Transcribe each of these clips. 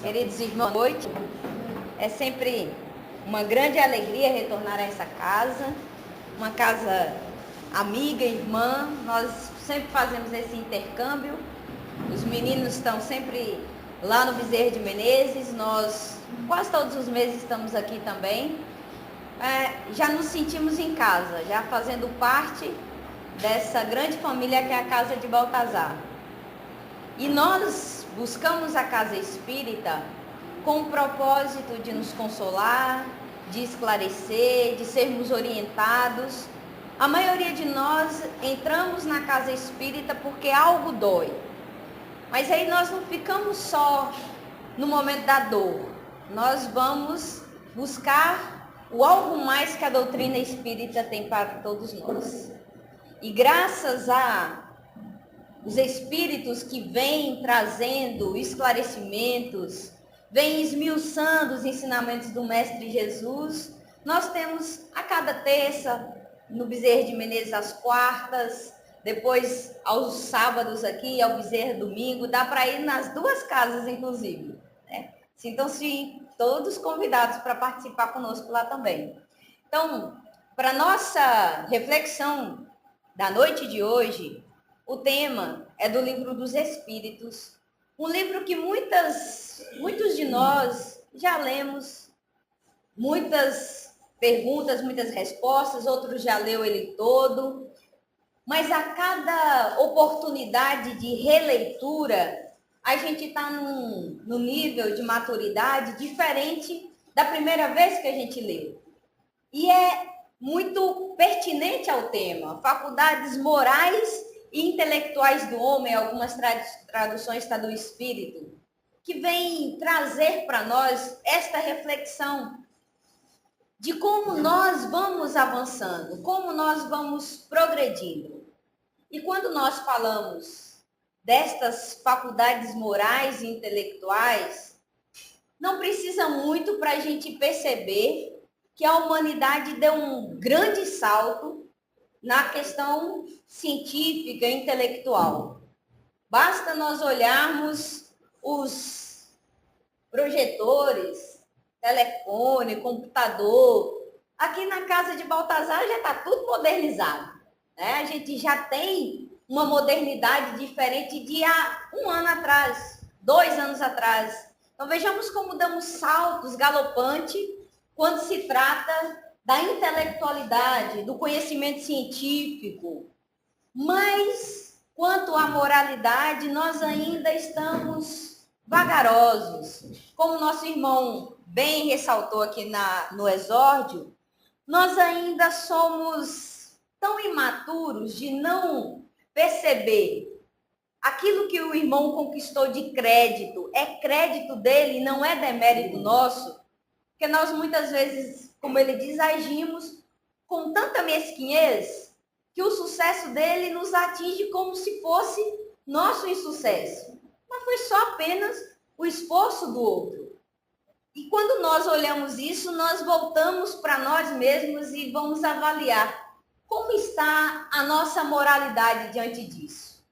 Queridos irmãos, boa noite. É sempre uma grande alegria retornar a essa casa, uma casa amiga, irmã. Nós sempre fazemos esse intercâmbio. Os meninos estão sempre lá no Bezerra de Menezes. Nós quase todos os meses estamos aqui também. Já nos sentimos em casa, já fazendo parte dessa grande família que é a Casa de Baltazar. E nós buscamos a Casa Espírita com o propósito de nos consolar, de esclarecer, de sermos orientados. A maioria de nós entramos na Casa Espírita porque algo dói. Mas aí nós não ficamos só no momento da dor. Nós vamos buscar o algo mais que a doutrina espírita tem para todos nós. E graças a os espíritos que vêm trazendo esclarecimentos, vêm esmiuçando os ensinamentos do Mestre Jesus, nós temos a cada terça, no Bezerra de Menezes às quartas, depois aos sábados aqui, ao Bezerra domingo, dá para ir nas duas casas, inclusive, né? Sintam-se todos convidados para participar conosco lá também. Então, para nossa reflexão da noite de hoje, o tema é do Livro dos Espíritos, um livro que muitos de nós já lemos, muitas perguntas, muitas respostas, outros já leu ele todo, mas a cada oportunidade de releitura, a gente está num nível de maturidade diferente da primeira vez que a gente leu. E é muito pertinente ao tema, faculdades morais e intelectuais do homem, algumas traduções está do Espírito, que vem trazer para nós esta reflexão de como nós vamos avançando, como nós vamos progredindo. E quando nós falamos destas faculdades morais e intelectuais, não precisa muito para a gente perceber que a humanidade deu um grande salto na questão científica e intelectual. Basta nós olharmos os projetores, telefone, computador. Aqui na Casa de Baltazar já está tudo modernizado, né? A gente já tem uma modernidade diferente de há um ano atrás, 2 anos atrás. Então vejamos como damos saltos galopantes quando se trata da intelectualidade, do conhecimento científico. Mas, quanto à moralidade, nós ainda estamos vagarosos. Como nosso irmão bem ressaltou aqui no exórdio, nós ainda somos tão imaturos de não perceber aquilo que o irmão conquistou de crédito. É crédito dele, não é demérito nosso, porque nós muitas vezes, como ele diz, agimos com tanta mesquinhez que o sucesso dele nos atinge como se fosse nosso insucesso. Mas foi só apenas o esforço do outro. E quando nós olhamos isso, nós voltamos para nós mesmos e vamos avaliar como está a nossa moralidade diante disso.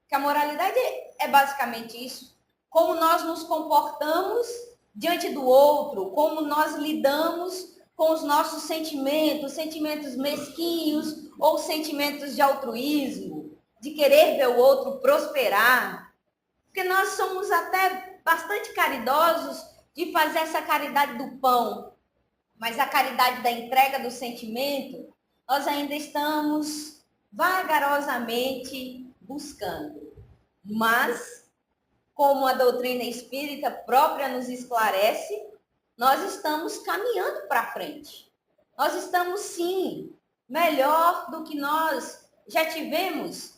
Porque a moralidade é basicamente isso, como nós nos comportamos diante do outro, como nós lidamos com os nossos sentimentos mesquinhos ou sentimentos de altruísmo, de querer ver o outro prosperar. Porque nós somos até bastante caridosos de fazer essa caridade do pão, mas a caridade da entrega do sentimento, nós ainda estamos vagarosamente buscando. Mas, como a doutrina espírita própria nos esclarece, nós estamos caminhando para frente. Nós estamos, sim, melhor do que nós já tivemos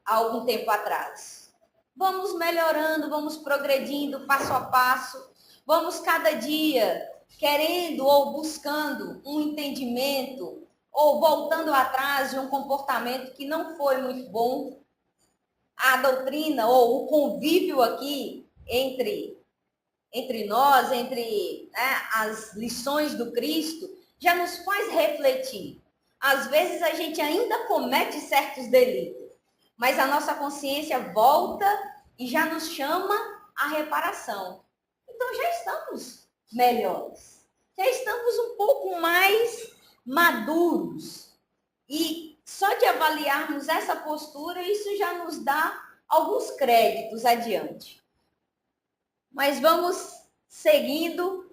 há algum tempo atrás. Vamos melhorando, vamos progredindo passo a passo, vamos cada dia querendo ou buscando um entendimento ou voltando atrás de um comportamento que não foi muito bom. A doutrina ou o convívio aqui entre nós, as lições do Cristo, já nos faz refletir. Às vezes a gente ainda comete certos delitos, mas a nossa consciência volta e já nos chama à reparação. Então já estamos melhores. Já estamos um pouco mais maduros. E só de avaliarmos essa postura, isso já nos dá alguns créditos adiante. Mas vamos seguindo.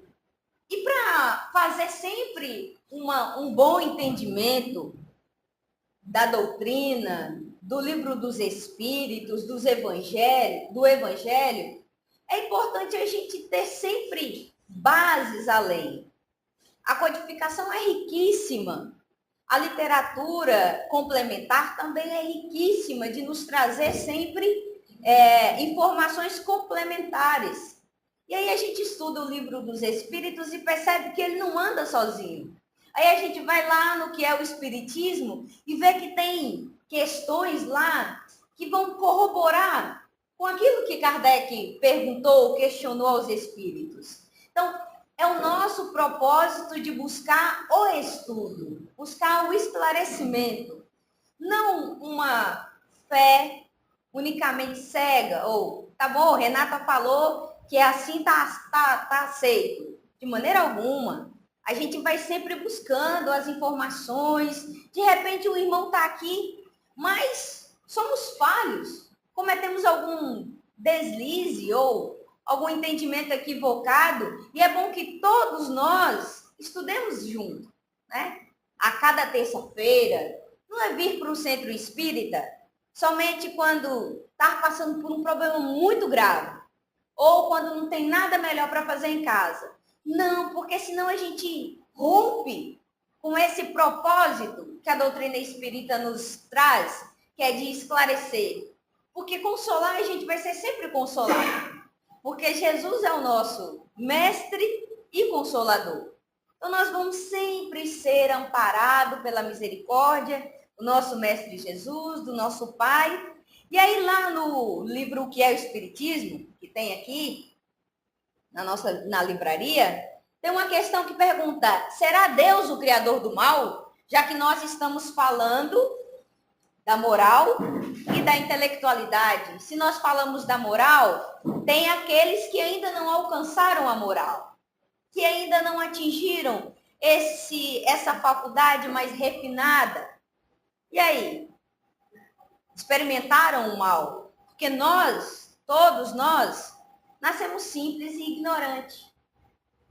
E para fazer sempre um bom entendimento da doutrina, do livro dos Espíritos, do Evangelho, é importante a gente ter sempre bases além. A codificação é riquíssima. A literatura complementar também é riquíssima de nos trazer sempre informações complementares. E aí a gente estuda o livro dos Espíritos e percebe que ele não anda sozinho. Aí a gente vai lá no que é o Espiritismo e vê que tem questões lá que vão corroborar com aquilo que Kardec perguntou, questionou aos Espíritos. Então, é o nosso propósito de buscar o estudo, buscar o esclarecimento, não uma fé unicamente cega, ou, tá bom, Renata falou que assim tá aceito. De maneira alguma. A gente vai sempre buscando as informações. De repente o irmão está aqui, mas somos falhos. Cometemos algum deslize ou algum entendimento equivocado. E é bom que todos nós estudemos junto, né? A cada terça-feira. Não é vir para o centro espírita somente quando está passando por um problema muito grave. Ou quando não tem nada melhor para fazer em casa. Não, porque senão a gente rompe com esse propósito que a doutrina espírita nos traz, que é de esclarecer. Porque consolar, a gente vai ser sempre consolado. Porque Jesus é o nosso mestre e consolador. Então nós vamos sempre ser amparados pela misericórdia do nosso mestre Jesus, do nosso Pai. E aí lá no livro O que é o Espiritismo, que tem aqui na livraria, tem uma questão que pergunta: será Deus o criador do mal? Já que nós estamos falando da moral e da intelectualidade. Se nós falamos da moral, tem aqueles que ainda não alcançaram a moral, que ainda não atingiram essa faculdade mais refinada. E aí? Experimentaram o mal? Porque nós, todos nós, nascemos simples e ignorantes.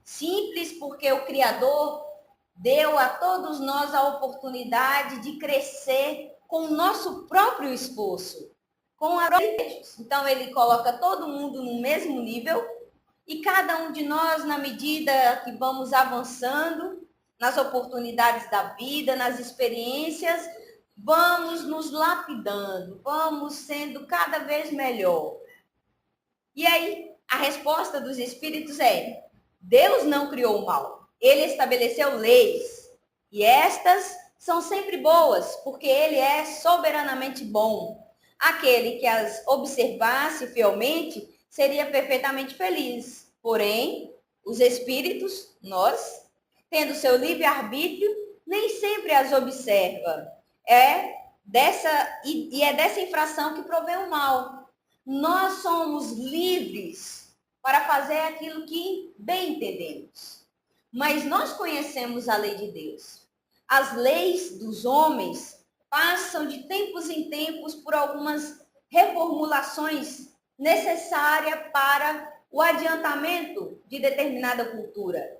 Simples porque o Criador deu a todos nós a oportunidade de crescer com o nosso próprio esforço, com a Então ele coloca todo mundo no mesmo nível e cada um de nós, na medida que vamos avançando nas oportunidades da vida, nas experiências, vamos nos lapidando, vamos sendo cada vez melhor. E aí, a resposta dos espíritos é: Deus não criou o mal. Ele estabeleceu leis. E estas são sempre boas, porque ele é soberanamente bom. Aquele que as observasse fielmente seria perfeitamente feliz. Porém, os espíritos, nós, tendo seu livre-arbítrio, nem sempre as observa. É dessa infração que provém o mal. Nós somos livres para fazer aquilo que bem entendemos. Mas nós conhecemos a lei de Deus. As leis dos homens passam de tempos em tempos por algumas reformulações necessárias para o adiantamento de determinada cultura.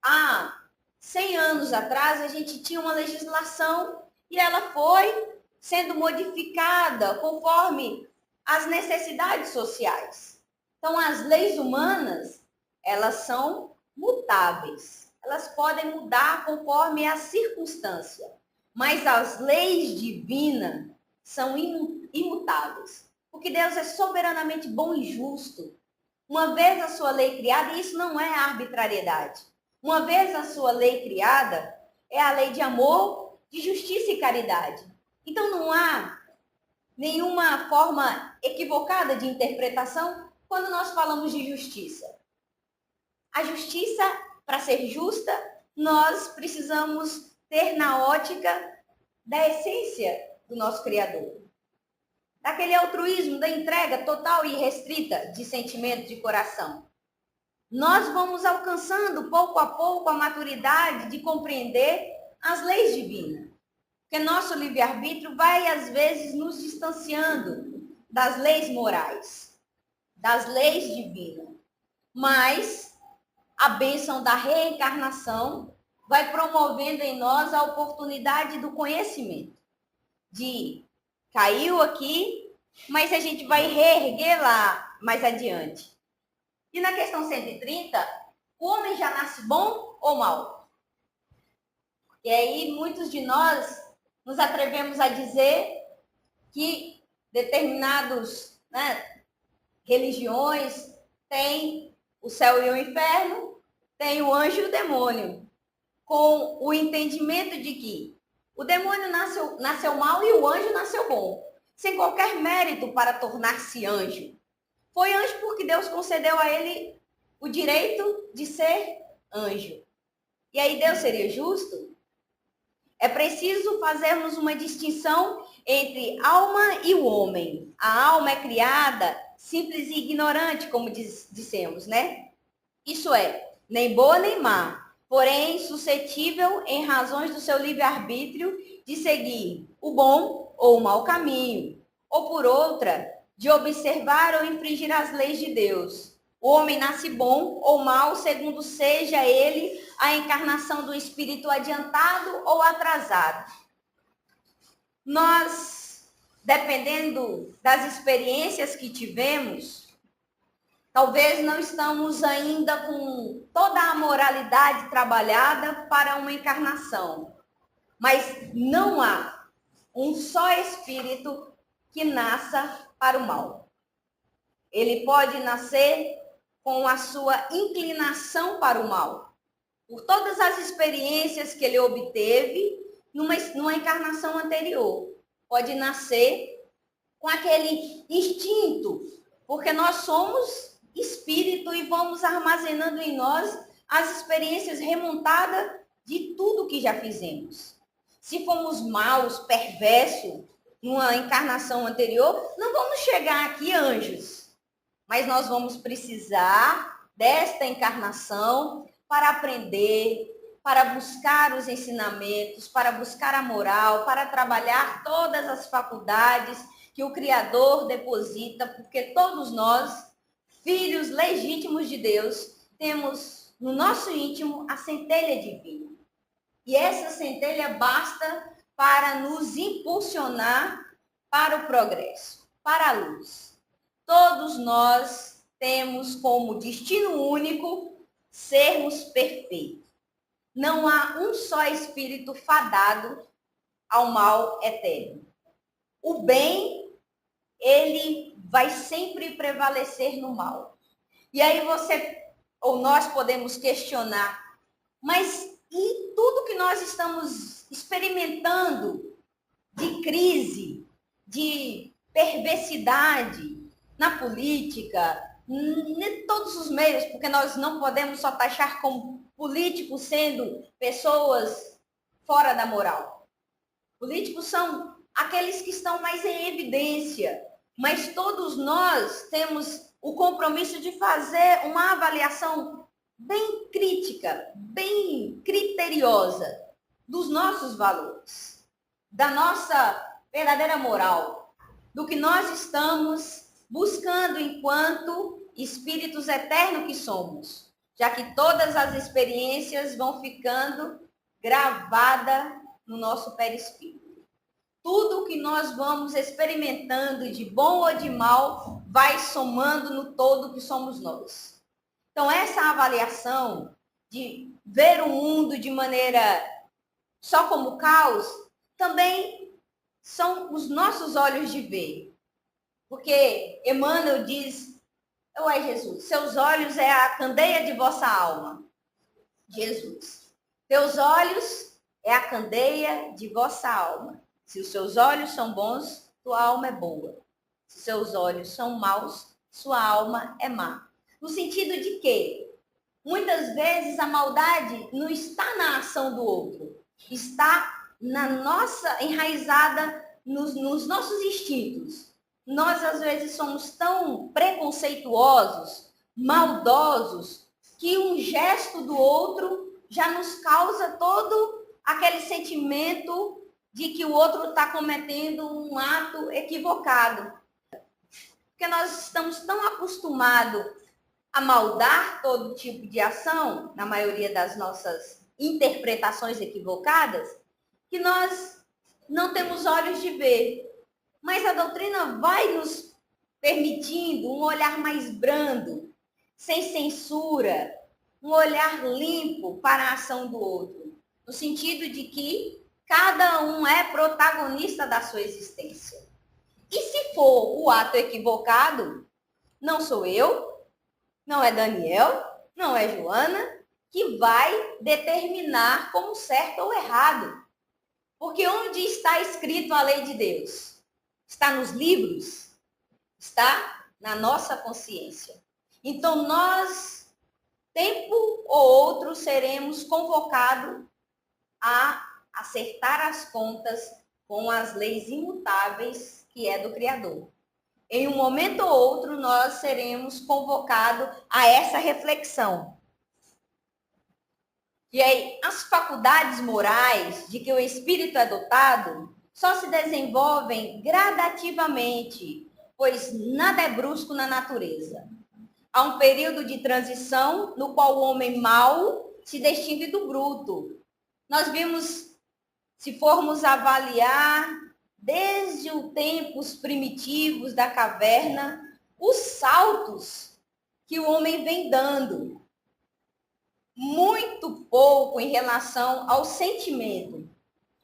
Há 100 anos atrás, a gente tinha uma legislação e ela foi sendo modificada conforme as necessidades sociais. Então, as leis humanas, elas são mutáveis. Elas podem mudar conforme a circunstância. Mas as leis divinas são imutáveis. Porque Deus é soberanamente bom e justo. Uma vez a sua lei criada, e isso não é arbitrariedade. Uma vez a sua lei criada, é a lei de amor, de justiça e caridade. Então não há nenhuma forma equivocada de interpretação quando nós falamos de justiça. A justiça, para ser justa, nós precisamos ter na ótica da essência do nosso Criador. Daquele altruísmo, da entrega total e restrita de sentimento de coração. nós vamos alcançando pouco a pouco a maturidade de compreender as leis divinas. Porque nosso livre-arbítrio vai, às vezes, nos distanciando das leis morais, das leis divinas. Mas a bênção da reencarnação vai promovendo em nós a oportunidade do conhecimento. De caiu aqui, mas a gente vai reerguer lá mais adiante. E na questão 130, o homem já nasce bom ou mal? E aí muitos de nós nos atrevemos a dizer que determinados, religiões têm o céu e o inferno, tem o anjo e o demônio, com o entendimento de que o demônio nasceu mal e o anjo nasceu bom, sem qualquer mérito para tornar-se anjo. Foi anjo porque Deus concedeu a ele o direito de ser anjo. E aí Deus seria justo? É preciso fazermos uma distinção entre alma e o homem. A alma é criada simples e ignorante, como dissemos, né? Isso é, nem boa nem má, porém suscetível em razões do seu livre-arbítrio de seguir o bom ou o mau caminho, ou por outra, de observar ou infringir as leis de Deus. O homem nasce bom ou mal, segundo seja ele a encarnação do espírito adiantado ou atrasado. Nós, dependendo das experiências que tivemos, talvez não estamos ainda com toda a moralidade trabalhada para uma encarnação. Mas não há um só espírito que nasça para o mal. Ele pode nascer com a sua inclinação para o mal, por todas as experiências que ele obteve numa encarnação anterior. Pode nascer com aquele instinto, porque nós somos espírito e vamos armazenando em nós as experiências remontadas de tudo que já fizemos. Se fomos maus, perversos, numa encarnação anterior, não vamos chegar aqui anjos, mas nós vamos precisar desta encarnação para aprender, para buscar os ensinamentos, para buscar a moral, para trabalhar todas as faculdades que o Criador deposita, porque todos nós, filhos legítimos de Deus, temos no nosso íntimo a centelha divina. E essa centelha basta para nos impulsionar para o progresso, para a luz. Todos nós temos como destino único sermos perfeitos. Não há um só espírito fadado ao mal eterno. O bem, ele vai sempre prevalecer no mal. E aí nós podemos questionar, mas e tudo que nós estamos experimentando de crise, de perversidade na política, em todos os meios, porque nós não podemos só taxar como políticos sendo pessoas fora da moral. Políticos são aqueles que estão mais em evidência, mas todos nós temos o compromisso de fazer uma avaliação bem crítica, bem criteriosa dos nossos valores, da nossa verdadeira moral, do que nós estamos buscando enquanto espíritos eternos que somos, já que todas as experiências vão ficando gravadas no nosso perispírito. Tudo que nós vamos experimentando de bom ou de mal vai somando no todo que somos nós. Então, essa avaliação de ver o mundo de maneira só como caos, também são os nossos olhos de ver. Porque Emmanuel diz, ué, Jesus, seus olhos é a candeia de vossa alma. Jesus, teus olhos é a candeia de vossa alma. Se os seus olhos são bons, tua alma é boa. Se os seus olhos são maus, sua alma é má. No sentido de que, muitas vezes, a maldade não está na ação do outro, está enraizada nos nossos instintos. Nós, às vezes, somos tão preconceituosos, maldosos, que um gesto do outro já nos causa todo aquele sentimento de que o outro está cometendo um ato equivocado. Porque nós estamos tão acostumados a maldar todo tipo de ação, na maioria das nossas interpretações equivocadas, que nós não temos olhos de ver. Mas a doutrina vai nos permitindo um olhar mais brando, sem censura, um olhar limpo para a ação do outro, no sentido de que cada um é protagonista da sua existência. E se for o ato equivocado, não sou eu, não é Daniel, não é Joana, que vai determinar como certo ou errado. Porque onde está escrito a lei de Deus? Está nos livros? Está na nossa consciência. Então, nós, tempo ou outro, seremos convocados a acertar as contas com as leis imutáveis que é do Criador. Em um momento ou outro, nós seremos convocados a essa reflexão. E aí, as faculdades morais de que o espírito é dotado só se desenvolvem gradativamente, pois nada é brusco na natureza. Há um período de transição no qual o homem mau se distingue do bruto. Nós vimos, se formos avaliar desde os tempos primitivos da caverna, os saltos que o homem vem dando. Muito pouco em relação ao sentimento.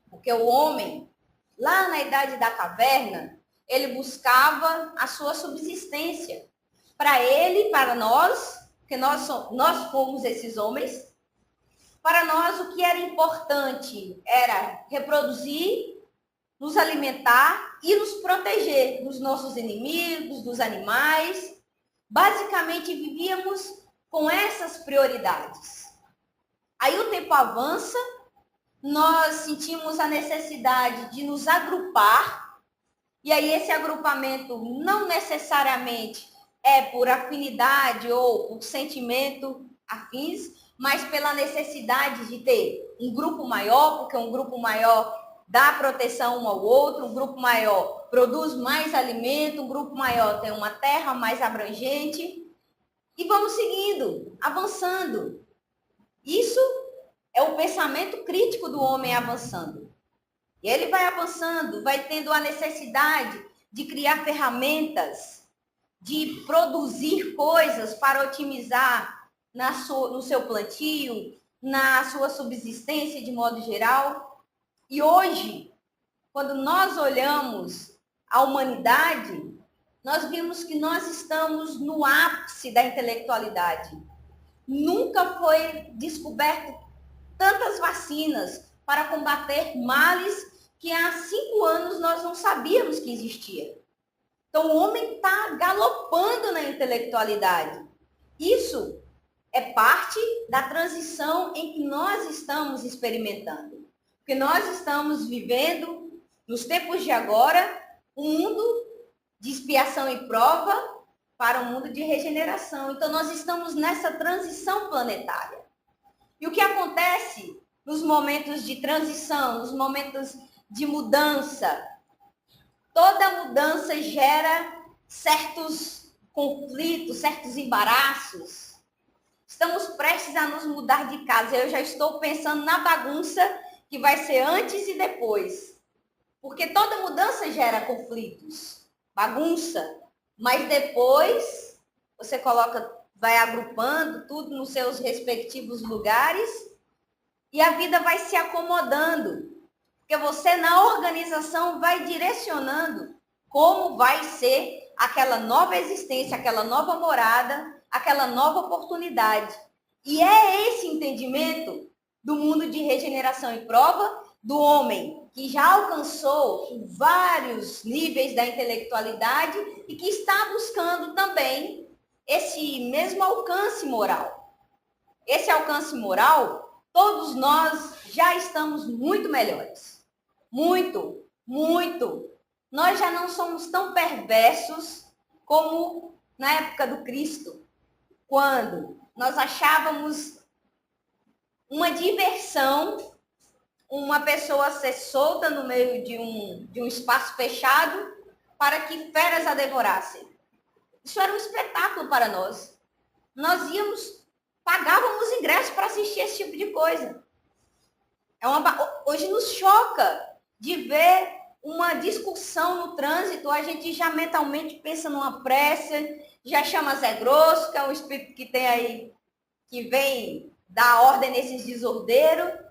Porque o homem, lá na idade da caverna, ele buscava a sua subsistência. Para ele, para nós, que nós fomos esses homens, para nós o que era importante era reproduzir, nos alimentar e nos proteger dos nossos inimigos, dos animais. Basicamente, vivíamos com essas prioridades. Aí o tempo avança, nós sentimos a necessidade de nos agrupar, e aí esse agrupamento não necessariamente é por afinidade ou por sentimento afins, mas pela necessidade de ter um grupo maior, porque um grupo maior dá proteção um ao outro, um grupo maior produz mais alimento, um grupo maior tem uma terra mais abrangente. E vamos seguindo, avançando. Isso é o pensamento crítico do homem avançando. E ele vai avançando, vai tendo a necessidade de criar ferramentas, de produzir coisas para otimizar no seu plantio, na sua subsistência de modo geral. E hoje, quando nós olhamos a humanidade, nós vimos que nós estamos no ápice da intelectualidade. Nunca foi descoberto tantas vacinas para combater males que há 5 anos nós não sabíamos que existia. Então, o homem está galopando na intelectualidade. Isso é parte da transição em que nós estamos experimentando. Porque nós estamos vivendo, nos tempos de agora, um mundo de expiação e prova para um mundo de regeneração. Então, nós estamos nessa transição planetária. E o que acontece nos momentos de transição, nos momentos de mudança? Toda mudança gera certos conflitos, certos embaraços. Estamos prestes a nos mudar de casa. Eu já estou pensando na bagunça que vai ser antes e depois. Porque toda mudança gera conflitos, bagunça. Mas depois você vai agrupando tudo nos seus respectivos lugares e a vida vai se acomodando. Porque você, na organização, vai direcionando como vai ser aquela nova existência, aquela nova morada, aquela nova oportunidade. E é esse entendimento do mundo de regeneração e prova do homem que já alcançou vários níveis da intelectualidade e que está buscando também esse mesmo alcance moral. Esse alcance moral, todos nós já estamos muito melhores. Muito, muito. Nós já não somos tão perversos como na época do Cristo, quando nós achávamos uma diversão uma pessoa ser solta no meio de um espaço fechado para que feras a devorassem. Isso era um espetáculo para nós. Nós pagávamos ingressos para assistir esse tipo de coisa. Hoje nos choca de ver uma discussão no trânsito, a gente já mentalmente pensa numa pressa, já chama Zé Grosso, que é um espírito que tem aí, que vem dar ordem nesses desordeiros.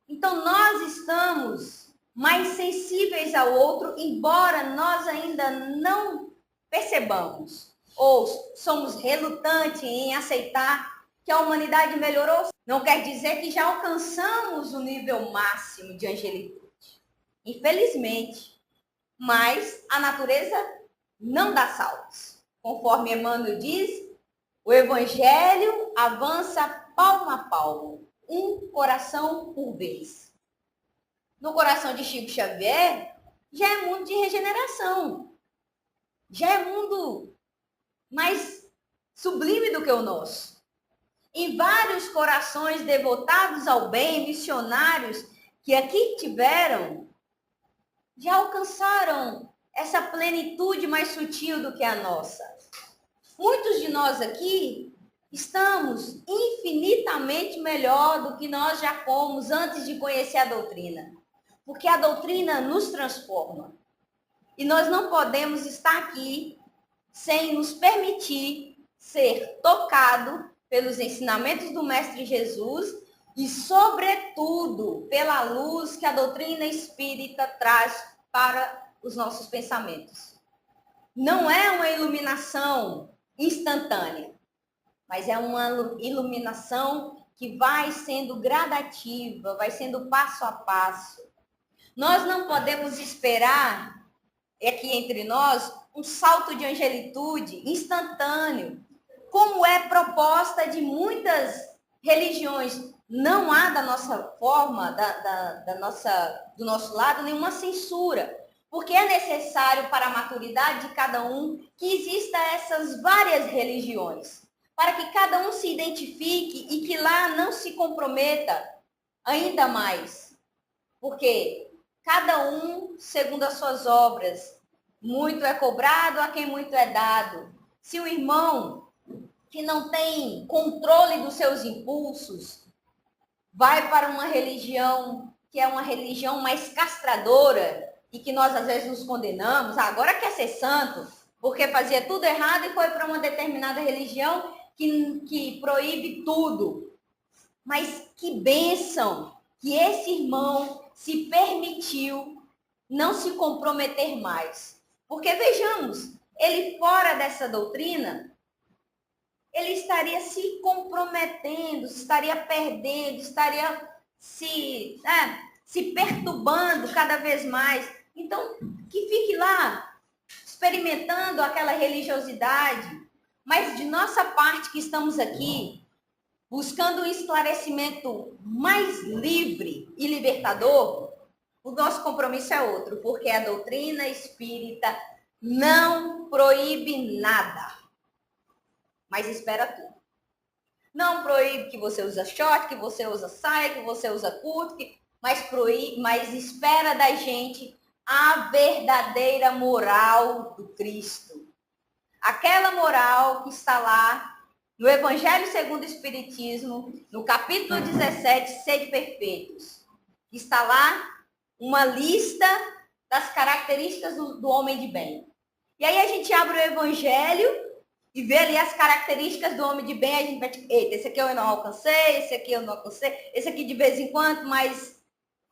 Então, nós estamos mais sensíveis ao outro, embora nós ainda não percebamos, ou somos relutantes em aceitar que a humanidade melhorou. Não quer dizer que já alcançamos o nível máximo de angelitude. Infelizmente. Mas a natureza não dá saltos. Conforme Emmanuel diz, o evangelho avança palmo a palmo. Um coração por vez. No coração de Chico Xavier, já é mundo de regeneração. Já é mundo mais sublime do que o nosso. Em vários corações devotados ao bem, missionários que aqui tiveram, já alcançaram essa plenitude mais sutil do que a nossa. Muitos de nós aqui estamos infinitamente melhor do que nós já fomos antes de conhecer a doutrina. Porque a doutrina nos transforma. E nós não podemos estar aqui sem nos permitir ser tocado pelos ensinamentos do Mestre Jesus e, sobretudo, pela luz que a doutrina espírita traz para os nossos pensamentos. Não é uma iluminação instantânea, mas é uma iluminação que vai sendo gradativa, vai sendo passo a passo. Nós não podemos esperar, aqui entre nós, um salto de angelitude instantâneo, como é proposta de muitas religiões. Não há da nossa forma, do nosso lado, nenhuma censura, porque é necessário para a maturidade de cada um que exista essas várias religiões, para que cada um se identifique e que lá não se comprometa ainda mais. Porque cada um, segundo as suas obras, muito é cobrado, a quem muito é dado. Se o irmão que não tem controle dos seus impulsos vai para uma religião que é uma religião mais castradora e que nós às vezes nos condenamos, agora quer ser santo, porque fazia tudo errado e foi para uma determinada religião que proíbe tudo. Mas que bênção que esse irmão se permitiu não se comprometer mais. Porque vejamos, ele fora dessa doutrina, ele estaria se comprometendo, estaria perdendo, estaria se perturbando cada vez mais. Então, que fique lá experimentando aquela religiosidade. Mas de nossa parte que estamos aqui, buscando um esclarecimento mais livre e libertador, o nosso compromisso é outro, porque a doutrina espírita não proíbe nada, mas espera tudo. Não proíbe que você usa short, que você usa saia, que você usa curto, mas espera da gente a verdadeira moral do Cristo. Aquela moral que está lá no Evangelho segundo o Espiritismo, no capítulo 17, Sede Perfeitos. Está lá uma lista das características do homem de bem. E aí a gente abre o Evangelho e vê ali as características do homem de bem, a gente vai tipo, eita, esse aqui eu não alcancei, esse aqui eu não alcancei, esse aqui de vez em quando, mas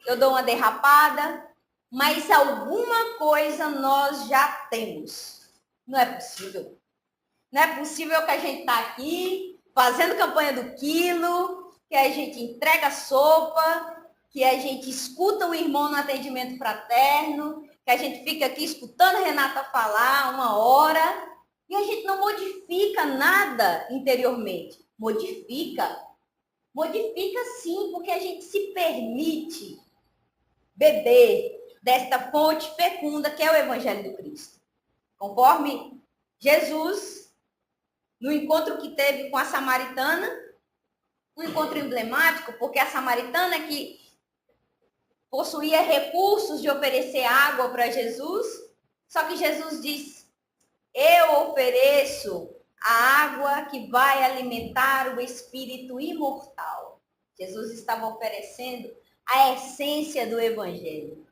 eu dou uma derrapada. Mas alguma coisa nós já temos. Não é possível. Não é possível que a gente está aqui fazendo campanha do quilo, que a gente entrega sopa, que a gente escuta o irmão no atendimento fraterno, que a gente fica aqui escutando Renata falar 1 hora e a gente não modifica nada interiormente. Modifica. Modifica sim, porque a gente se permite beber desta fonte fecunda que é o Evangelho do Cristo. Conforme Jesus no encontro que teve com a samaritana, um encontro emblemático, porque a samaritana que possuía recursos de oferecer água para Jesus, só que Jesus disse: eu ofereço a água que vai alimentar o espírito imortal. Jesus estava oferecendo a essência do evangelho.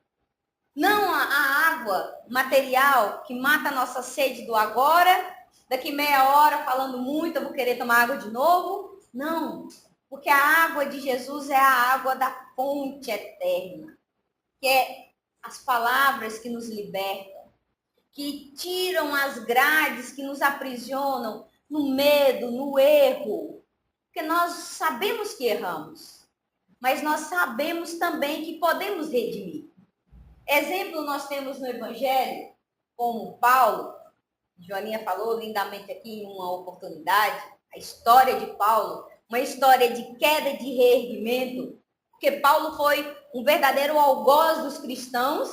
Não a água material que mata a nossa sede do agora, daqui meia hora falando muito, eu vou querer tomar água de novo. Não, porque a água de Jesus é a água da fonte eterna, que é as palavras que nos libertam, que tiram as grades que nos aprisionam no medo, no erro. Porque nós sabemos que erramos, mas nós sabemos também que podemos redimir. Exemplo nós temos no Evangelho, como Paulo, Joaninha falou lindamente aqui em uma oportunidade, a história de Paulo, uma história de queda e de reerguimento, porque Paulo foi um verdadeiro algoz dos cristãos,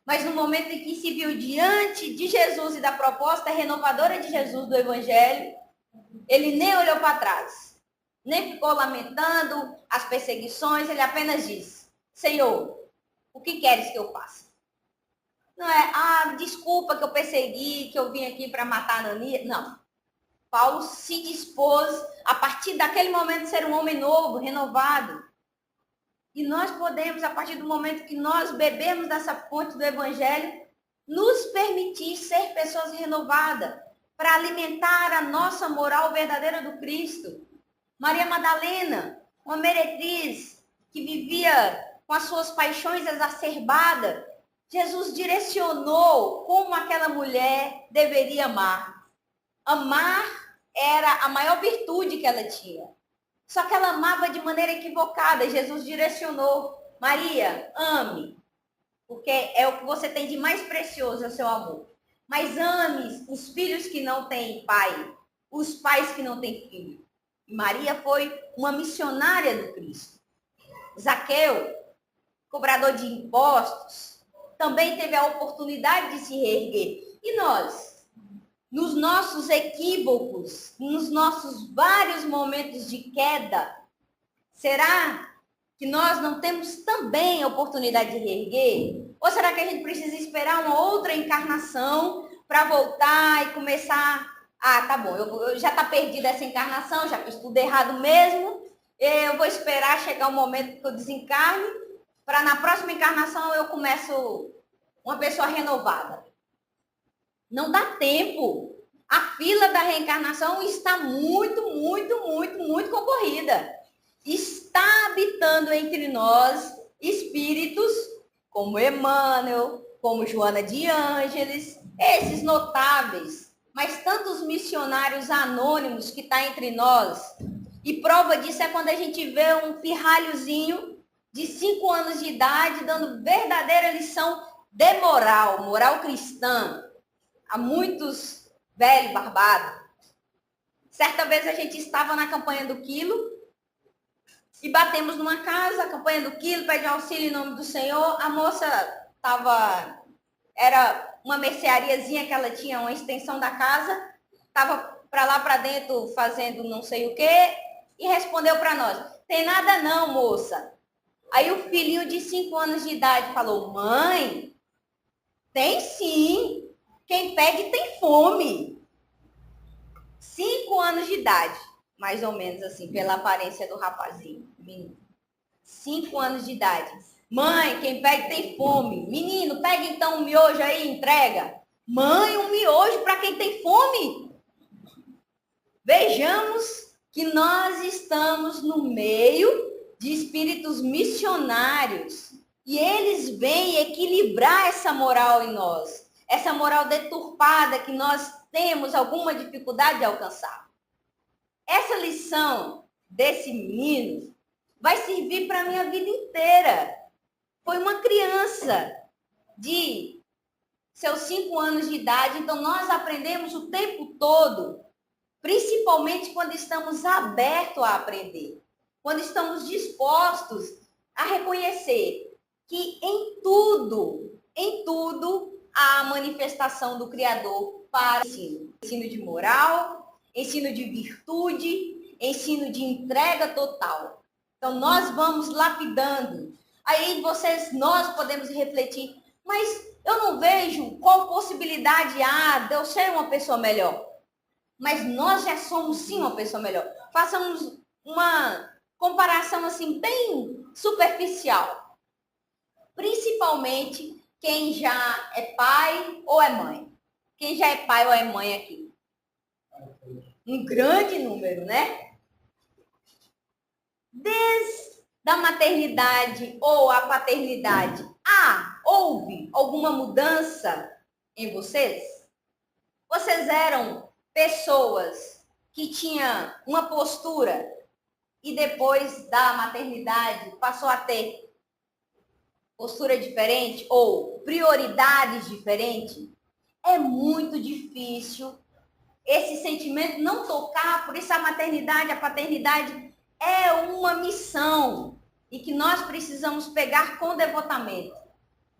mas no momento em que se viu diante de Jesus e da proposta renovadora de Jesus do Evangelho, ele nem olhou para trás, nem ficou lamentando as perseguições, ele apenas disse: Senhor, o que queres que eu faça? Não é, desculpa que eu persegui, que eu vim aqui para matar Ananias. Não. Paulo se dispôs, a partir daquele momento, ser um homem novo, renovado. E nós podemos, a partir do momento que nós bebemos dessa fonte do Evangelho, nos permitir ser pessoas renovadas, para alimentar a nossa moral verdadeira do Cristo. Maria Madalena, uma meretriz que vivia com as suas paixões exacerbadas, Jesus direcionou como aquela mulher deveria amar. Amar era a maior virtude que ela tinha. Só que ela amava de maneira equivocada. Jesus direcionou: Maria, ame, porque é o que você tem de mais precioso, é o seu amor. Mas ame os filhos que não têm pai, os pais que não têm filho. E Maria foi uma missionária do Cristo. Zaqueu, cobrador de impostos, também teve a oportunidade de se reerguer. E nós, nos nossos equívocos, nos nossos vários momentos de queda, será que nós não temos também a oportunidade de reerguer? Ou será que a gente precisa esperar uma outra encarnação para voltar e começar? Tá bom, eu já está perdida essa encarnação, já fiz tudo errado mesmo, eu vou esperar chegar o momento que eu desencarne, para na próxima encarnação eu começo uma pessoa renovada. Não dá tempo. A fila da reencarnação está muito concorrida. Está habitando entre nós espíritos como Emmanuel, como Joana de Ângeles, esses notáveis, mas tantos missionários anônimos que está entre nós. E prova disso é quando a gente vê um pirralhozinho de 5 anos de idade dando verdadeira lição de moral cristã, a muitos velho barbado. Certa vez a gente estava na campanha do quilo e batemos numa casa, a campanha do quilo, pede auxílio em nome do Senhor. A moça era uma merceariazinha que ela tinha, uma extensão da casa, estava para lá para dentro fazendo não sei o quê e respondeu para nós: tem nada não, moça. Aí o filhinho de 5 anos de idade falou: mãe, tem sim. Quem pede tem fome. 5 anos de idade, mais ou menos assim, pela aparência do rapazinho, menino. 5 anos de idade. Mãe, quem pede tem fome. Menino, pega então um miojo aí e entrega. Mãe, um miojo para quem tem fome. Vejamos que nós estamos no meio de espíritos missionários e eles vêm equilibrar essa moral em nós, essa moral deturpada que nós temos alguma dificuldade de alcançar. Essa lição desse menino vai servir para a minha vida inteira. Foi uma criança de seus 5 anos de idade, então nós aprendemos o tempo todo, principalmente quando estamos abertos a aprender. Quando estamos dispostos a reconhecer que em tudo há a manifestação do Criador para o ensino. Ensino de moral, ensino de virtude, ensino de entrega total. Então, nós vamos lapidando. Aí nós podemos refletir, mas eu não vejo qual possibilidade há de eu ser uma pessoa melhor. Mas nós já somos sim uma pessoa melhor. Façamos uma comparação assim bem superficial. Principalmente quem já é pai ou é mãe. Quem já é pai ou é mãe aqui? Um grande número, né? Desde a maternidade ou a paternidade, houve alguma mudança em vocês? Vocês eram pessoas que tinham uma postura e depois da maternidade passou a ter postura diferente ou prioridades diferentes? É muito difícil esse sentimento não tocar, por isso a maternidade, a paternidade é uma missão e que nós precisamos pegar com devotamento,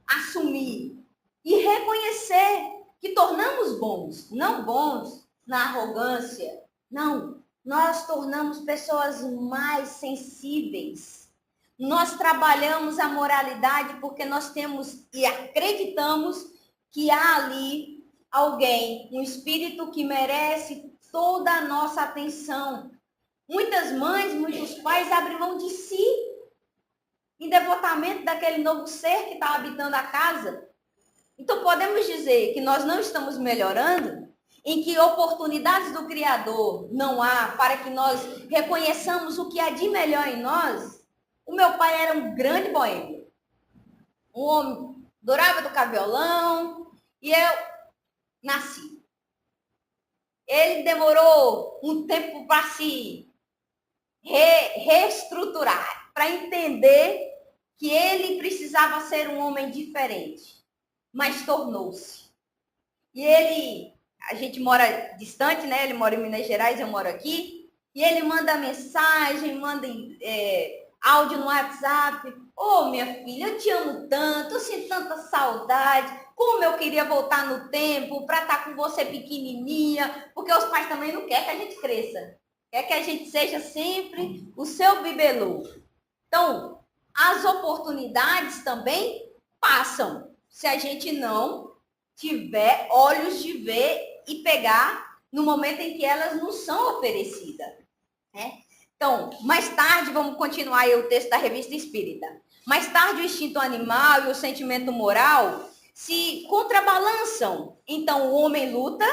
assumir e reconhecer que tornamos bons, não bons na arrogância, não, nós tornamos pessoas mais sensíveis. Nós trabalhamos a moralidade porque nós temos e acreditamos que há ali alguém, um espírito que merece toda a nossa atenção. Muitas mães, muitos pais abrem mão de si em devotamento daquele novo ser que está habitando a casa. Então, podemos dizer que nós não estamos melhorando, em que oportunidades do Criador não há para que nós reconheçamos o que há de melhor em nós. O meu pai era um grande boêmio. Um homem adorava tocar violão e eu nasci. Ele demorou um tempo para se reestruturar, para entender que ele precisava ser um homem diferente, mas tornou-se. E a gente mora distante, né? Ele mora em Minas Gerais, eu moro aqui, e ele manda mensagem, manda áudio no WhatsApp. Minha filha, eu te amo tanto, eu sinto tanta saudade, como eu queria voltar no tempo para estar com você pequenininha, porque os pais também não querem que a gente cresça. Quer que a gente seja sempre o seu bibelô. Então, as oportunidades também passam, se a gente não tiver olhos de ver e pegar no momento em que elas não são oferecidas, né? Então, mais tarde, vamos continuar aí o texto da Revista Espírita. Mais tarde, o instinto animal e o sentimento moral se contrabalançam. Então, o homem luta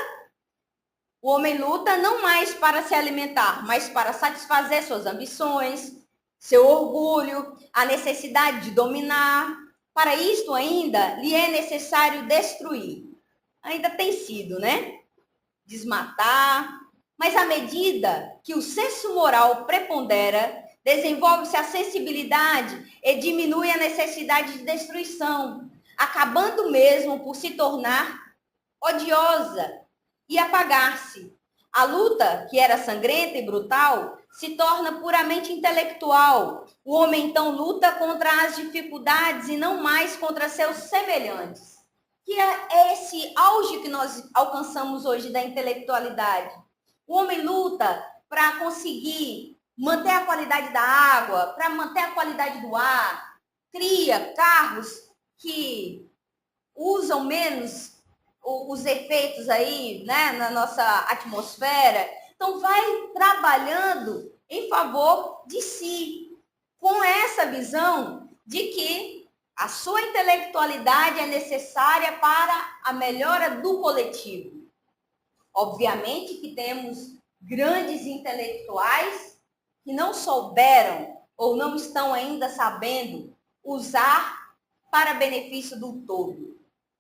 não mais para se alimentar, mas para satisfazer suas ambições, seu orgulho, a necessidade de dominar. Para isto ainda lhe é necessário destruir. Ainda tem sido, né? Desmatar. Mas à medida que o senso moral prepondera, desenvolve-se a sensibilidade e diminui a necessidade de destruição, acabando mesmo por se tornar odiosa e apagar-se. A luta, que era sangrenta e brutal, se torna puramente intelectual. O homem, então, luta contra as dificuldades e não mais contra seus semelhantes. Que é esse auge que nós alcançamos hoje da intelectualidade. O homem luta para conseguir manter a qualidade da água, para manter a qualidade do ar, cria carros que usam menos os efeitos aí, né, na nossa atmosfera. Então, vai trabalhando em favor de si, com essa visão de que a sua intelectualidade é necessária para a melhora do coletivo. Obviamente que temos grandes intelectuais que não souberam ou não estão ainda sabendo usar para benefício do todo.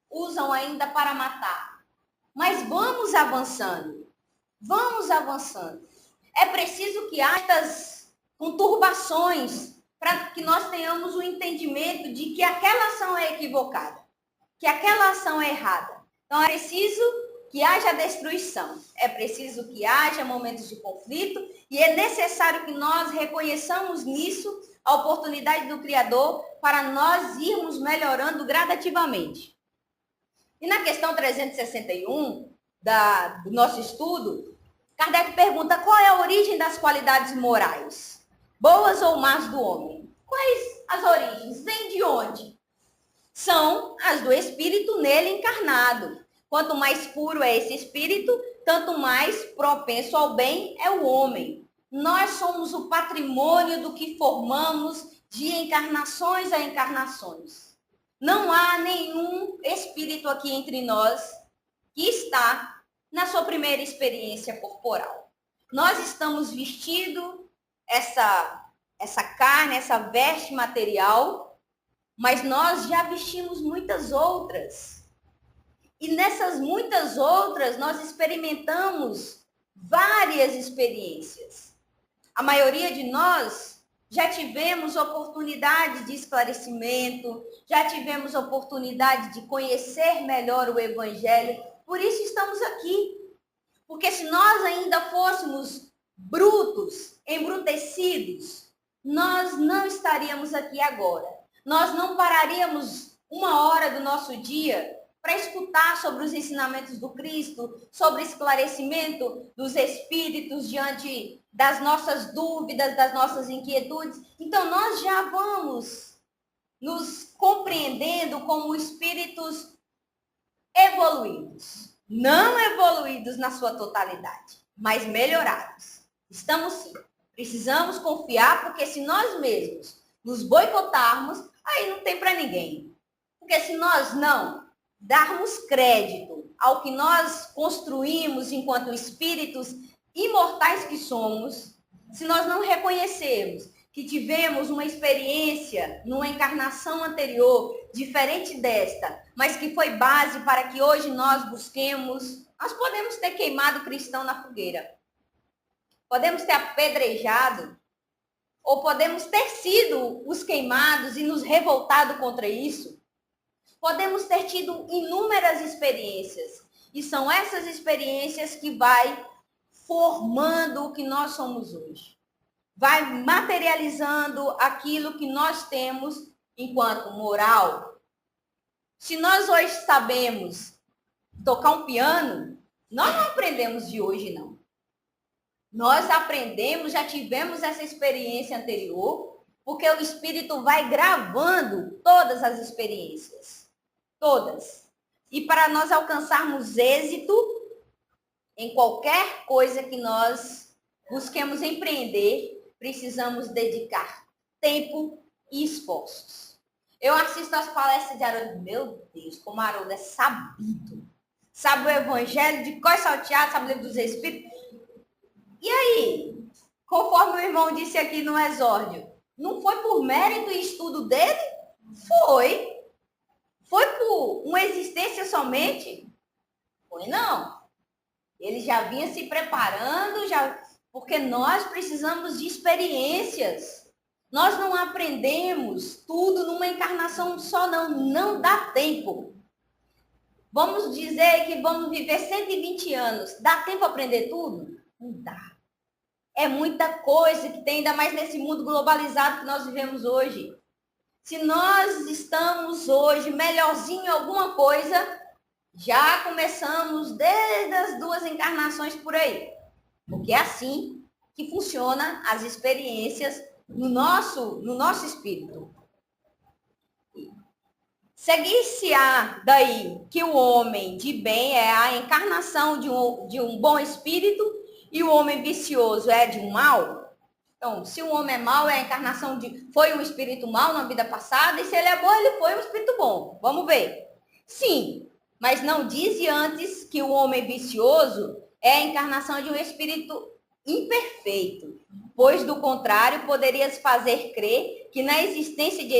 Usam ainda para matar. Mas vamos avançando. Vamos avançando. É preciso que haja estas conturbações para que nós tenhamos o entendimento de que aquela ação é equivocada, que aquela ação é errada. Então, é preciso que haja destruição, é preciso que haja momentos de conflito e é necessário que nós reconheçamos nisso a oportunidade do Criador para nós irmos melhorando gradativamente. E na questão 361 do nosso estudo, Kardec pergunta qual é a origem das qualidades morais, boas ou más do homem. Quais as origens? Vêm de onde? São as do espírito nele encarnado. Quanto mais puro é esse espírito, tanto mais propenso ao bem é o homem. Nós somos o patrimônio do que formamos de encarnações a encarnações. Não há nenhum espírito aqui entre nós que está na sua primeira experiência corporal. Nós estamos vestindo essa carne, essa veste material, mas nós já vestimos muitas outras. E nessas muitas outras, nós experimentamos várias experiências. A maioria de nós já tivemos oportunidade de esclarecimento, já tivemos oportunidade de conhecer melhor o Evangelho, por isso estamos aqui. Porque se nós ainda fôssemos brutos, embrutecidos, nós não estaríamos aqui agora. Nós não pararíamos uma hora do nosso dia para escutar sobre os ensinamentos do Cristo, sobre esclarecimento dos espíritos diante das nossas dúvidas, das nossas inquietudes. Então, nós já vamos nos compreendendo como espíritos evoluídos. Não evoluídos na sua totalidade, mas melhorados. Estamos sim. Precisamos confiar, porque se nós mesmos nos boicotarmos, aí não tem para ninguém. Porque se nós não darmos crédito ao que nós construímos enquanto espíritos imortais que somos, se nós não reconhecermos que tivemos uma experiência numa encarnação anterior, diferente desta, mas que foi base para que hoje nós busquemos, nós podemos ter queimado o cristão na fogueira. Podemos ter apedrejado, ou podemos ter sido os queimados e nos revoltado contra isso. Podemos ter tido inúmeras experiências. E são essas experiências que vai formando o que nós somos hoje. Vai materializando aquilo que nós temos enquanto moral. Se nós hoje sabemos tocar um piano, nós não aprendemos de hoje, não. Nós aprendemos, já tivemos essa experiência anterior, porque o Espírito vai gravando todas as experiências. Todas. E para nós alcançarmos êxito em qualquer coisa que nós busquemos empreender, precisamos dedicar tempo e esforços. Eu assisto as palestras de Haroldo, meu Deus, como Haroldo é sabido. Sabe o Evangelho de cós salteado, sabe o livro dos Espíritos. E aí, conforme o irmão disse aqui no exórdio, não foi por mérito e estudo dele? Foi. Foi por uma existência somente? Foi não. Ele já vinha se preparando, porque nós precisamos de experiências. Nós não aprendemos tudo numa encarnação só, não. Não dá tempo. Vamos dizer que vamos viver 120 anos. Dá tempo para aprender tudo? Não dá. É muita coisa que tem, ainda mais nesse mundo globalizado que nós vivemos hoje. Se nós estamos hoje melhorzinho em alguma coisa, já começamos desde as 2 encarnações por aí. Porque é assim que funcionam as experiências no nosso espírito. Seguir-se-á daí que o homem de bem é a encarnação de um bom espírito e o homem vicioso é de um mal? Então, se o homem é mau, é a encarnação foi um espírito mau na vida passada, e se ele é bom, ele foi um espírito bom. Vamos ver. Sim, mas não diz antes que o homem vicioso é a encarnação de um espírito imperfeito, pois, do contrário, poderias fazer crer que na existência de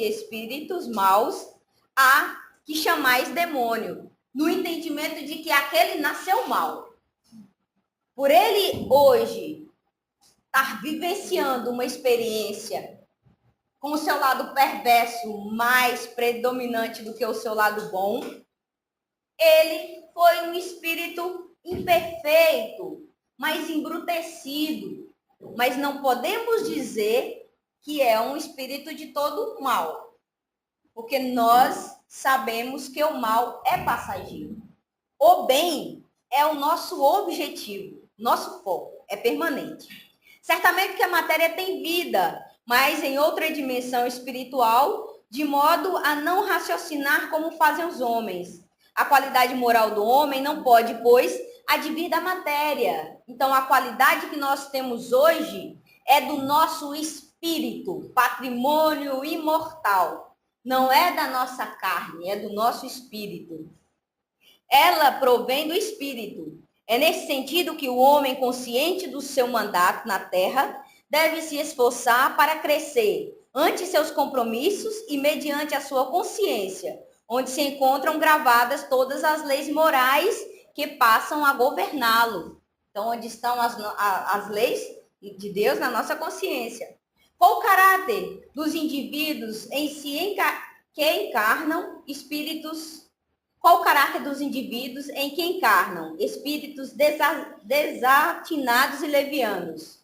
espíritos maus há que chamais demônio, no entendimento de que aquele nasceu mal. Por ele hoje estar vivenciando uma experiência com o seu lado perverso mais predominante do que o seu lado bom, ele foi um espírito imperfeito, mas embrutecido. Mas não podemos dizer que é um espírito de todo mal, porque nós sabemos que o mal é passageiro. O bem é o nosso objetivo, nosso foco, é permanente. Certamente que a matéria tem vida, mas em outra dimensão espiritual, de modo a não raciocinar como fazem os homens. A qualidade moral do homem não pode, pois, advir da matéria. Então, a qualidade que nós temos hoje é do nosso espírito, patrimônio imortal. Não é da nossa carne, é do nosso espírito. Ela provém do espírito. É nesse sentido que o homem, consciente do seu mandato na terra, deve se esforçar para crescer ante seus compromissos e mediante a sua consciência, onde se encontram gravadas todas as leis morais que passam a governá-lo. Então, onde estão as leis de Deus na nossa consciência. Qual o caráter dos indivíduos em si que encarnam espíritos? Qual o caráter dos indivíduos em que encarnam espíritos desatinados e levianos?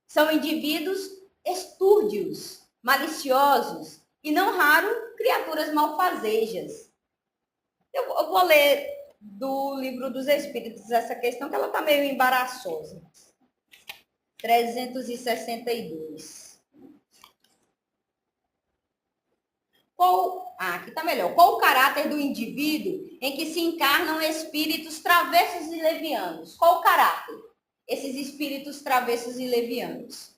São indivíduos estúrdios, maliciosos e, não raro, criaturas malfazejas. Eu vou ler do Livro dos Espíritos essa questão, que ela está meio embaraçosa. 362. Aqui está melhor. Qual o caráter do indivíduo em que se encarnam espíritos travessos e levianos? Qual o caráter? Esses espíritos travessos e levianos.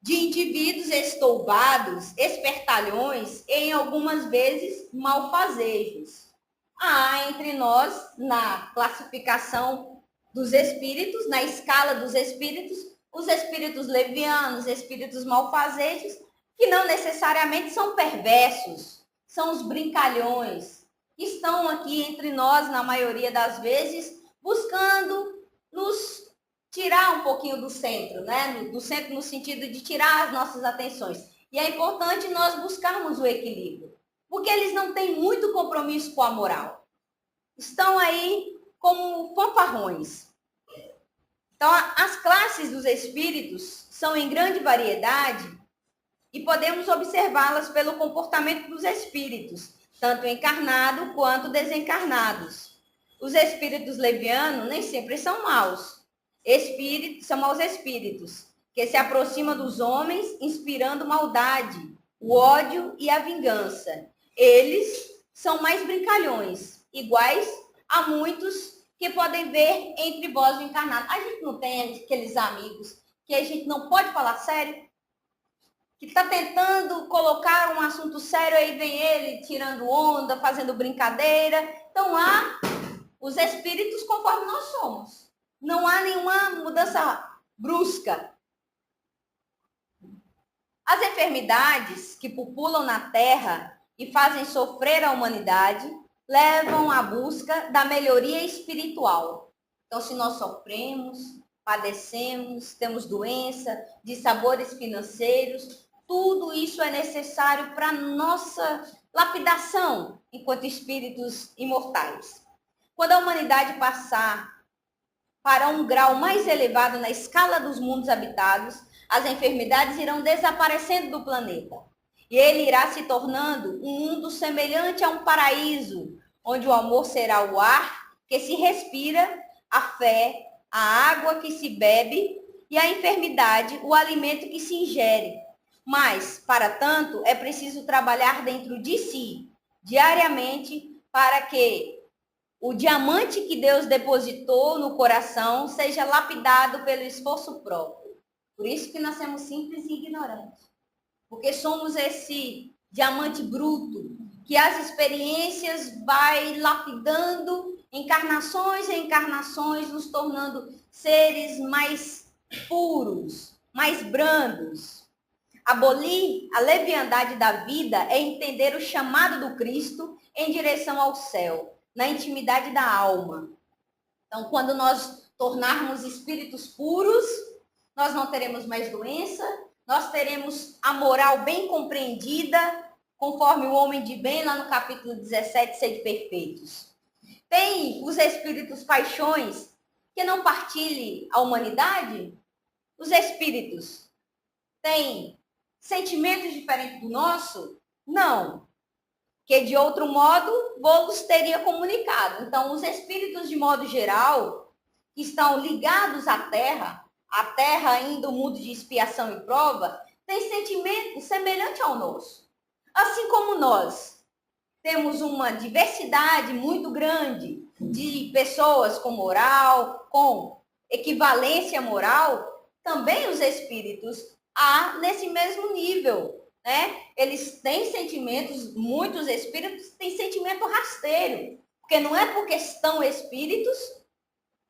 De indivíduos estouvados, espertalhões e, em algumas vezes, malfazejos. Há entre nós, na classificação dos espíritos, na escala dos espíritos, os espíritos levianos, espíritos malfazejos, que não necessariamente são perversos, são os brincalhões, que estão aqui entre nós, na maioria das vezes, buscando nos tirar um pouquinho do centro, né? Do centro no sentido de tirar as nossas atenções. E é importante nós buscarmos o equilíbrio, porque eles não têm muito compromisso com a moral. Estão aí como fanfarrões. Então, as classes dos espíritos são em grande variedade e podemos observá-las pelo comportamento dos espíritos, tanto encarnados quanto desencarnados. Os espíritos levianos nem sempre são maus. São maus espíritos, que se aproximam dos homens inspirando maldade, o ódio e a vingança. Eles são mais brincalhões, iguais a muitos que podem ver entre vós o encarnado. A gente não tem aqueles amigos que a gente não pode falar sério, que está tentando colocar um assunto sério, aí vem ele tirando onda, fazendo brincadeira. Então, há os espíritos conforme nós somos. Não há nenhuma mudança brusca. As enfermidades que populam na Terra e fazem sofrer a humanidade levam à busca da melhoria espiritual. Então, se nós sofremos, padecemos, temos doença, dissabores financeiros, tudo isso é necessário para nossa lapidação enquanto espíritos imortais. Quando a humanidade passar para um grau mais elevado na escala dos mundos habitados, as enfermidades irão desaparecendo do planeta. E ele irá se tornando um mundo semelhante a um paraíso, onde o amor será o ar que se respira, a fé, a água que se bebe e a enfermidade, o alimento que se ingere. Mas, para tanto, é preciso trabalhar dentro de si, diariamente, para que o diamante que Deus depositou no coração seja lapidado pelo esforço próprio. Por isso que nós somos simples e ignorantes. Porque somos esse diamante bruto, que as experiências vai lapidando encarnações e encarnações, nos tornando seres mais puros, mais brandos. Abolir a leviandade da vida é entender o chamado do Cristo em direção ao céu, na intimidade da alma. Então, quando nós tornarmos espíritos puros, nós não teremos mais doença, nós teremos a moral bem compreendida, conforme o homem de bem, lá no capítulo 17, sede perfeitos. Tem os espíritos paixões que não partilhem a humanidade? Os espíritos têm sentimentos diferentes do nosso? Não. que de outro modo vos teria comunicado. Então, os espíritos, de modo geral, que estão ligados à Terra ainda o mundo de expiação e prova, tem sentimento semelhante ao nosso. Assim como nós temos uma diversidade muito grande de pessoas com moral, com equivalência moral, também os espíritos há nesse mesmo nível, né? Eles têm sentimentos, muitos espíritos têm sentimento rasteiro, porque não é porque são espíritos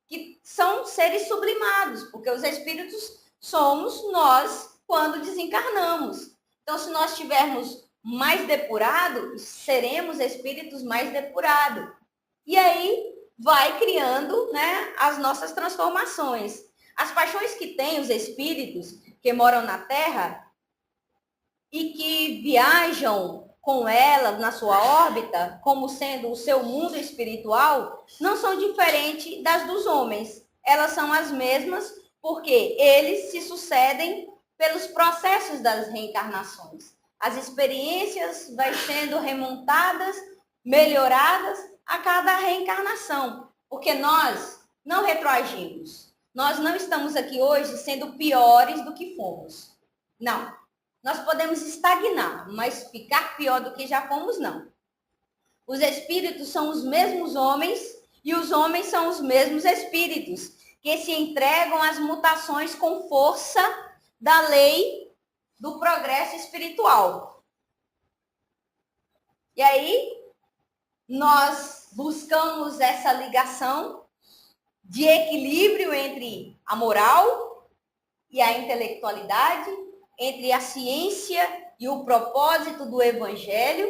que são seres sublimados, porque os espíritos somos nós quando desencarnamos. Então, se nós tivermos mais depurado, seremos espíritos mais depurados. E aí vai criando, né, as nossas transformações. As paixões que têm os espíritos que moram na Terra e que viajam com ela na sua órbita, como sendo o seu mundo espiritual, não são diferentes das dos homens. Elas são as mesmas porque eles se sucedem pelos processos das reencarnações. As experiências vão sendo remontadas, melhoradas a cada reencarnação, porque nós não retroagimos. Nós não estamos aqui hoje sendo piores do que fomos. Não. Nós podemos estagnar, mas ficar pior do que já fomos, não. Os espíritos são os mesmos homens e os homens são os mesmos espíritos, que se entregam às mutações com força da lei do progresso espiritual. E aí, nós buscamos essa ligação de equilíbrio entre a moral e a intelectualidade, entre a ciência e o propósito do evangelho.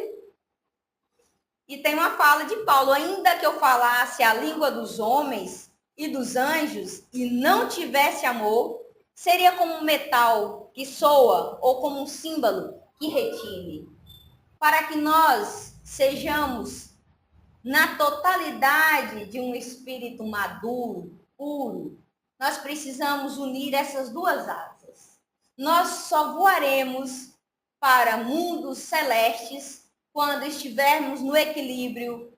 E tem uma fala de Paulo: ainda que eu falasse a língua dos homens e dos anjos e não tivesse amor, seria como um metal que soa ou como um símbolo que retine. Para que nós sejamos na totalidade de um espírito maduro, puro, nós precisamos unir essas duas asas. Nós só voaremos para mundos celestes quando estivermos no equilíbrio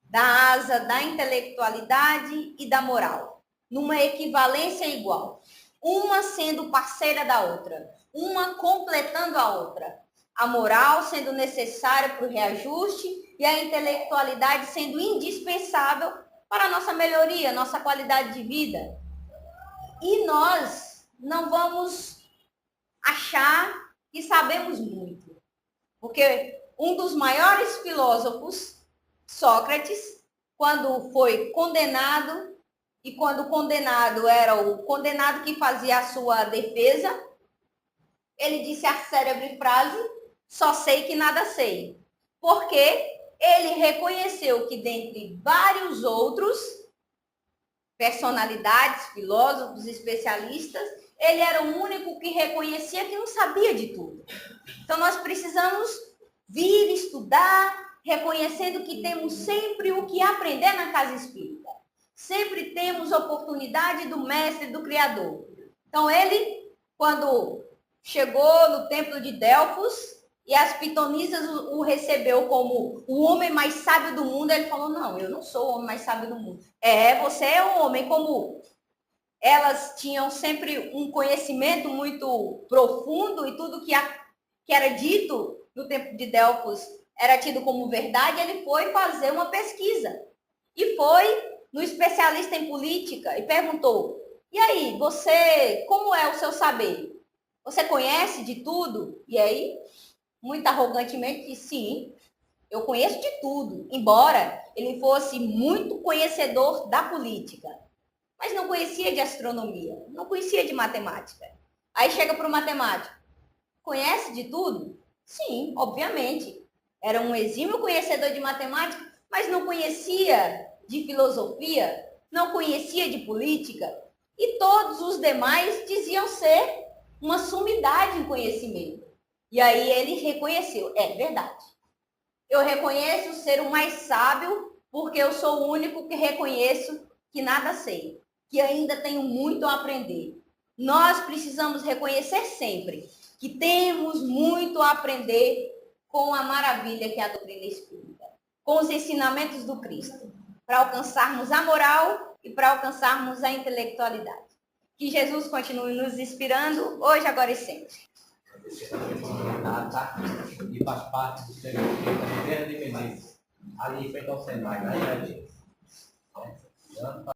da asa da intelectualidade e da moral, numa equivalência igual, uma sendo parceira da outra, uma completando a outra, a moral sendo necessária para o reajuste e a intelectualidade sendo indispensável para a nossa melhoria, nossa qualidade de vida. E nós não vamos achar que sabemos muito. Porque um dos maiores filósofos, Sócrates, quando foi condenado, e quando o condenado era o condenado que fazia a sua defesa, ele disse a célebre frase: só sei que nada sei. Porque ele reconheceu que dentre vários outros personalidades, filósofos, especialistas, ele era o único que reconhecia que não sabia de tudo. Então, nós precisamos vir estudar, reconhecendo que temos sempre o que aprender na casa espírita. Sempre temos oportunidade do mestre, do Criador. Então, ele, quando chegou no templo de Delfos, e as pitonisas o recebeu como o homem mais sábio do mundo, ele falou: não, eu não sou o homem mais sábio do mundo. Você é um homem como... Elas tinham sempre um conhecimento muito profundo e tudo que era dito no tempo de Delfos era tido como verdade. Ele foi fazer uma pesquisa e foi no especialista em política e perguntou: e aí, você, como é o seu saber? Você conhece de tudo? E aí, muito arrogantemente, disse: sim, eu conheço de tudo, embora ele fosse muito conhecedor da política. Mas não conhecia de astronomia, não conhecia de matemática. Aí chega para o matemático: conhece de tudo? Sim, obviamente. Era um exímio conhecedor de matemática, mas não conhecia de filosofia, não conhecia de política. E todos os demais diziam ser uma sumidade em conhecimento. E aí ele reconheceu: é verdade. Eu reconheço ser o mais sábio porque eu sou o único que reconheço que nada sei, que ainda tenho muito a aprender. Nós precisamos reconhecer sempre que temos muito a aprender com a maravilha que é a doutrina espírita, com os ensinamentos do Cristo, para alcançarmos a moral e para alcançarmos a intelectualidade. Que Jesus continue nos inspirando hoje, agora e sempre. E faz parte do seu espírito de independência. Ali feito ao Senai, né?